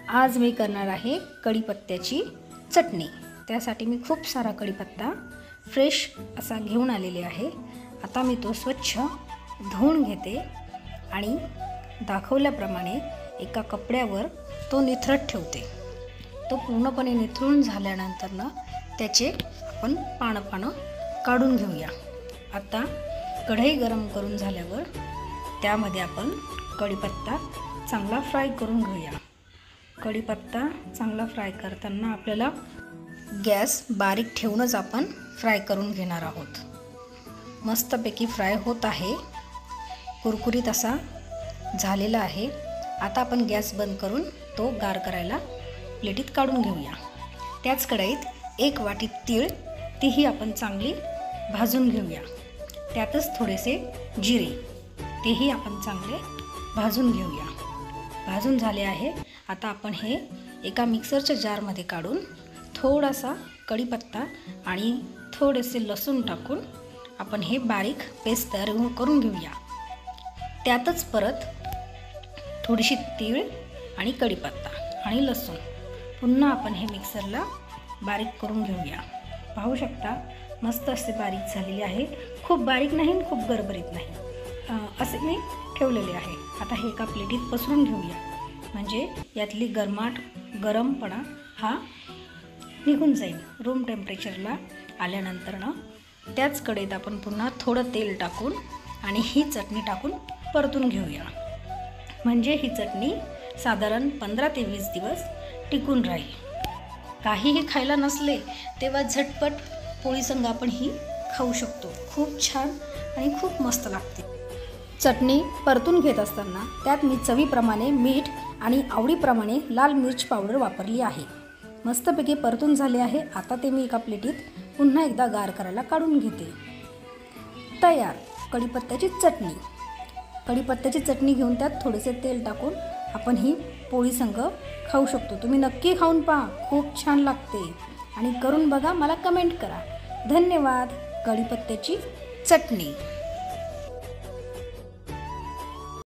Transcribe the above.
आज मी करणार आहे कढीपत्त्याची चटणी। त्यासाठी मी खूप सारा कढीपत्ता फ्रेश असा घेऊन आलेले आहे। आता मी तो स्वच्छ धुवून घेते आणि दाखवल्याप्रमाणे एका कपड्यावर तो निथरत ठेवते। तो पूर्णपणे निथळून झाल्यानंतर त्याचे आपण पानं काढून घेऊया। आता कढई गरम करून झाल्यावर त्यामध्ये आपण कढीपत्ता चांगला फ्राय करून घेऊया। कढीपत्ता चांगला फ्राय करताना आपल्याला गॅस बारीक ठेवूनच आपण फ्राय करून घेणार आहोत। मस्तपैकी फ्राय होत आहे, कुरकुरीत असा झालेला आहे। आता आपण गॅस बंद करून तो गार करायला प्लेटीत काढून घेऊया। त्याच कढईत 1 वाटी तीळ, तीही आपण चांगली भाजून घेऊया। त्यातच थोडेसे जिरे, तेही आपण चांगले भाजून घेऊया। भाजून झाले आहे। आता आपण हे एका मिक्सरच्या जारमध्ये काढून थोडासा कढीपत्ता आणि थोडेसे लसूण टाकून आपण हे बारीक पेस्ट तयार करून घेऊया। त्यातच परत थोडीशी तीळ आणि कढीपत्ता आणि लसूण पुन्हा आपण हे मिक्सरला बारीक करून घेऊया। पाहू शकता मस्त असे बारीक झालेले आहे। खूप बारीक नाही, खूप गरगरीत नाही, असे मी ठेवलेले आहे। आता हे एका प्लेटीत पसरून घेऊया, म्हणजे यातली गरमपणा हा निघून जाईल। रूम टेम्परेचरला आल्यानंतर त्याच कढईत आपण पुन्हा थोडं तेल टाकून आणि ही चटणी टाकून परतून घेऊया, म्हणजे ही चटणी साधारण 15 ते 20 दिवस टिकून राहील। काहीही खायला नसले तेव्हा झटपट पोळीसंग आपण ही खाऊ शकतो। खूप छान आणि खूप मस्त लागते। चटणी परतून घेत असताना त्यात मी चवीप्रमाणे मीठ आणि आवडीप्रमाणे लाल मिर्च पावडर वापरली आहे। मस्तपैकी परतून झाले आहे। आता ते मी एका प्लेटीत पुन्हा एकदा गार करायला काढून घेते। तयार कढीपत्त्याची चटणी। कढीपत्त्याची चटणी घेऊन त्यात थोडेसे तेल टाकून आपण ही पोळीसंग खाऊ शकतो। तुम्ही नक्की खाऊन पहा, खूप छान लागते आणि करून बघा, मला कमेंट करा। धन्यवाद। कढीपत्त्याची चटणी।